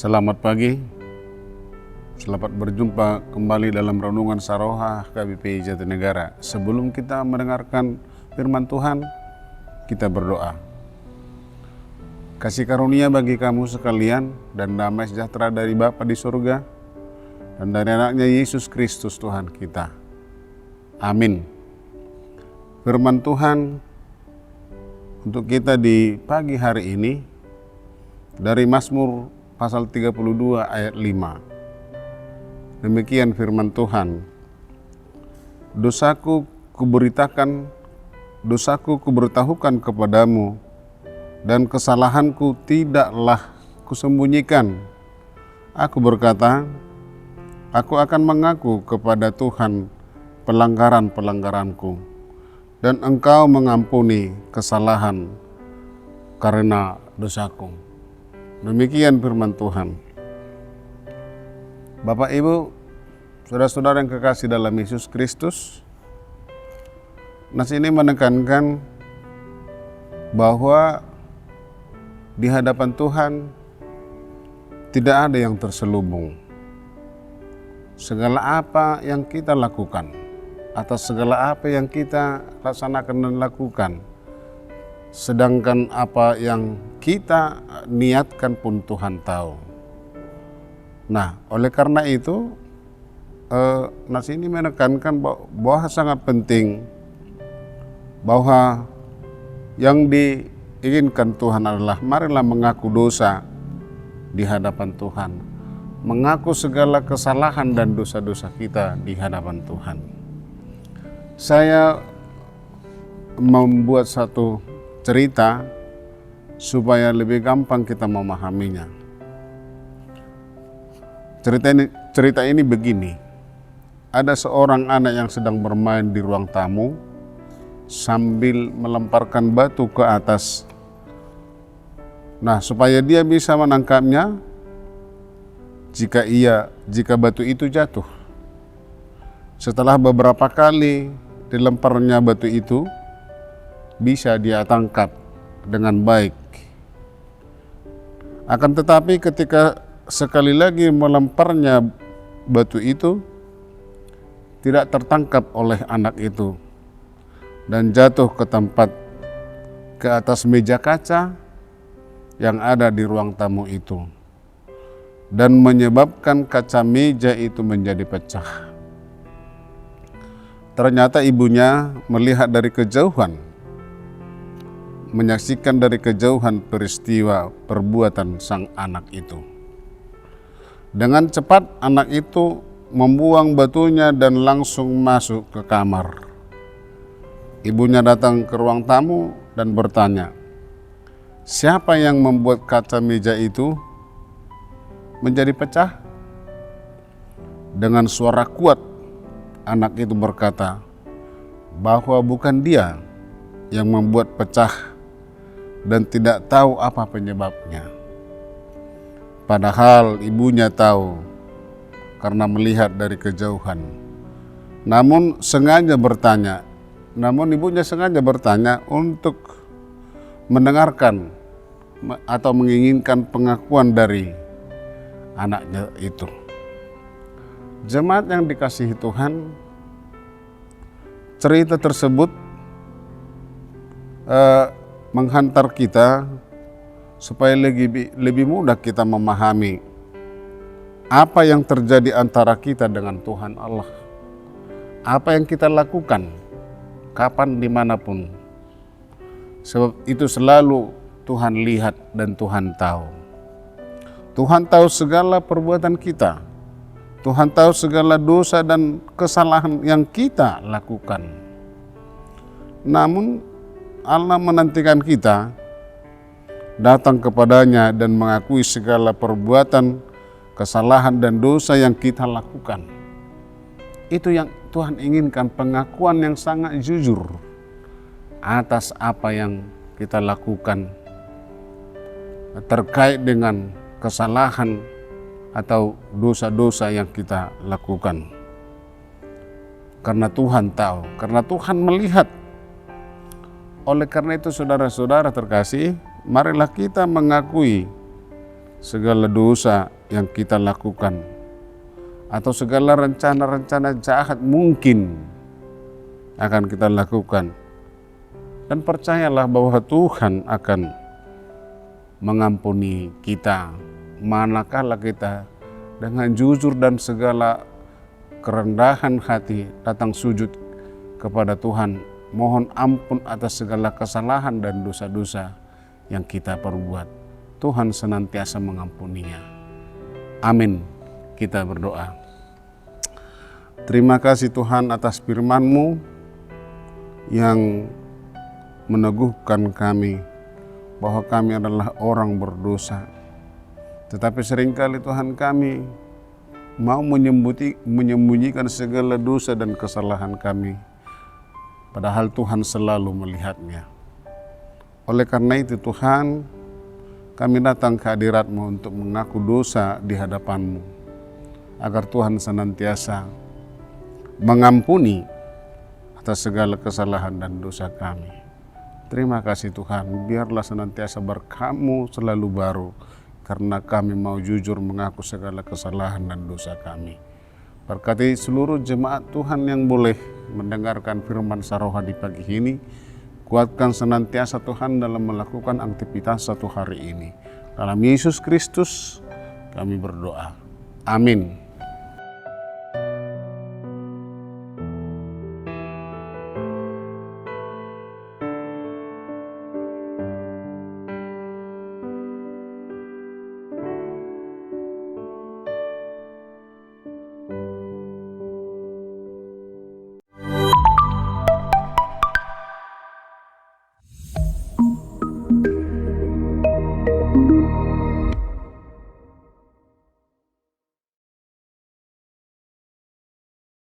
Selamat pagi, selamat berjumpa kembali dalam Renungan Saroha KBP Jatinegara. Sebelum kita mendengarkan firman Tuhan, kita berdoa. Kasih karunia bagi kamu sekalian dan damai sejahtera dari Bapa di surga dan dari anaknya Yesus Kristus Tuhan kita. Amin. Firman Tuhan untuk kita di pagi hari ini dari Mazmur pasal 32 ayat 5. Demikian firman Tuhan. Dosaku kuberitahukan kepadamu, dan kesalahanku tidaklah kusembunyikan. Aku berkata, aku akan mengaku kepada Tuhan pelanggaran-pelanggaranku, dan Engkau mengampuni kesalahan karena dosaku. Demikian firman Tuhan. Bapak Ibu, saudara-saudara yang kekasih dalam Yesus Kristus, nas ini menekankan bahwa di hadapan Tuhan tidak ada yang terselubung. Segala apa yang kita lakukan, atas segala apa yang kita laksanakan dan lakukan, sedangkan apa yang kita niatkan pun Tuhan tahu. Nah, oleh karena itu, nas ini menekankan bahwa sangat penting bahwa yang diinginkan Tuhan adalah marilah mengaku dosa di hadapan Tuhan, mengaku segala kesalahan dan dosa-dosa kita di hadapan Tuhan. Saya membuat satu cerita supaya lebih gampang kita memahaminya. Cerita ini begini. Ada seorang anak yang sedang bermain di ruang tamu sambil melemparkan batu ke atas. Nah, supaya dia bisa menangkapnya jika batu itu jatuh. Setelah beberapa kali dilemparnya batu itu, bisa dia tangkap dengan baik. Akan tetapi ketika sekali lagi melemparnya batu itu, tidak tertangkap oleh anak itu dan jatuh ke atas meja kaca yang ada di ruang tamu itu dan menyebabkan kaca meja itu menjadi pecah. Ternyata ibunya melihat dari kejauhan, menyaksikan dari kejauhan peristiwa perbuatan sang anak itu. Dengan cepat anak itu membuang batunya dan langsung masuk ke kamar. Ibunya datang ke ruang tamu dan bertanya, siapa yang membuat kaca meja itu menjadi pecah? Dengan suara kuat anak itu berkata bahwa bukan dia yang membuat pecah dan tidak tahu apa penyebabnya. Padahal ibunya tahu karena melihat dari kejauhan. Namun ibunya sengaja bertanya untuk mendengarkan atau menginginkan pengakuan dari anaknya itu. Jemaat yang dikasihi Tuhan, cerita tersebut menghantar kita supaya lebih mudah kita memahami apa yang terjadi antara kita dengan Tuhan Allah. Apa yang kita lakukan, kapan, dimanapun. Sebab itu selalu Tuhan lihat dan Tuhan tahu. Tuhan tahu segala perbuatan kita. Tuhan tahu segala dosa dan kesalahan yang kita lakukan. Namun Allah menantikan kita datang kepadanya dan mengakui segala perbuatan, kesalahan dan dosa yang kita lakukan. Itu yang Tuhan inginkan, pengakuan yang sangat jujur atas apa yang kita lakukan terkait dengan kesalahan atau dosa-dosa yang kita lakukan. Karena Tuhan tahu, karena Tuhan melihat. Oleh karena itu saudara-saudara terkasih, marilah kita mengakui segala dosa yang kita lakukan, atau segala rencana-rencana jahat mungkin akan kita lakukan. Dan percayalah bahwa Tuhan akan mengampuni kita manakala kita dengan jujur dan segala kerendahan hati datang sujud kepada Tuhan, mohon ampun atas segala kesalahan dan dosa-dosa yang kita perbuat. Tuhan senantiasa mengampuninya. Amin. Kita berdoa. Terima kasih Tuhan atas firman-Mu yang meneguhkan kami bahwa kami adalah orang berdosa. Tetapi seringkali Tuhan kami mau menyembunyikan segala dosa dan kesalahan kami, padahal Tuhan selalu melihatnya. Oleh karena itu Tuhan, kami datang ke hadirat-Mu untuk mengaku dosa di hadapan-Mu, agar Tuhan senantiasa mengampuni atas segala kesalahan dan dosa kami. Terima kasih Tuhan, biarlah senantiasa berkat-Mu selalu baru, karena kami mau jujur mengaku segala kesalahan dan dosa kami. Berkati seluruh jemaat Tuhan yang boleh mendengarkan firman Saroha di pagi ini. Kuatkan senantiasa Tuhan dalam melakukan aktivitas satu hari ini. Dalam Yesus Kristus kami berdoa. Amin.